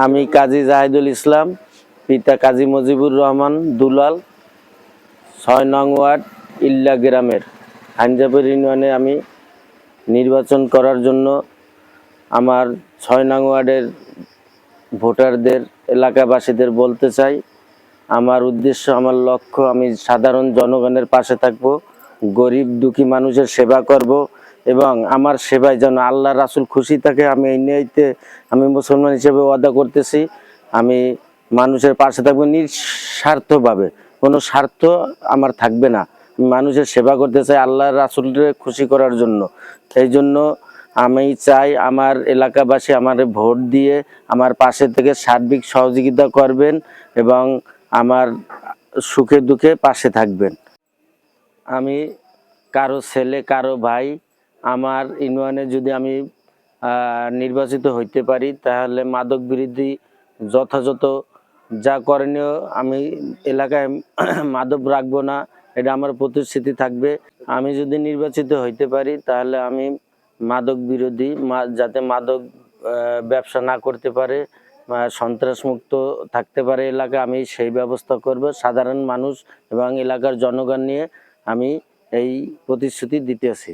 আমি কাজী জাহিদুল ইসলাম, পিতা কাজী মুজিবুর রহমান দুলাল, ৬ নং ওয়ার্ড ইল্লা গ্রামের হাঞ্জাপুর ইউনিয়নে আমি নির্বাচন করার জন্য আমার ৬ নং ওয়ার্ডের ভোটারদের, এলাকাবাসীদের বলতে চাই, আমার উদ্দেশ্য, আমার লক্ষ্য, আমি সাধারণ জনগণের পাশে থাকব, গরিব দুঃখী মানুষের সেবা করব এবং আমার সেবায় যেন আল্লাহ রাসূল খুশি থাকে। আমি এই নিয়েতে আমি মুসলমান হিসেবে ওয়াদা করতেছি, আমি মানুষের পাশে থাকবো নিঃস্বার্থভাবে, কোনো স্বার্থ আমার থাকবে না। মানুষের সেবা করতে চাই আল্লাহ রাসূলকে খুশি করার জন্য। এই জন্য আমি চাই আমার এলাকাবাসী আমার ভোট দিয়ে আমার পাশে থেকে সার্বিক সহযোগিতা করবেন এবং আমার সুখে দুঃখে পাশে থাকবেন। আমি কারো ছেলে, কারো ভাই, আমার ইউনিয়নে যদি আমি নির্বাচিত হইতে পারি তাহলে মাদক বিরোধী যথাযথ যা করণীয়, আমি এলাকায় মাদক রাখবো না, এটা আমার প্রতিশ্রুতি থাকবে। আমি যদি নির্বাচিত হইতে পারি তাহলে আমি মাদক বিরোধী, যাতে মাদক ব্যবসা না করতে পারে, সন্ত্রাসমুক্ত থাকতে পারে এলাকা, আমি সেই ব্যবস্থা করব। সাধারণ মানুষ এবং এলাকার জনগণ নিয়ে আমি এই প্রতিশ্রুতি দিতেছি।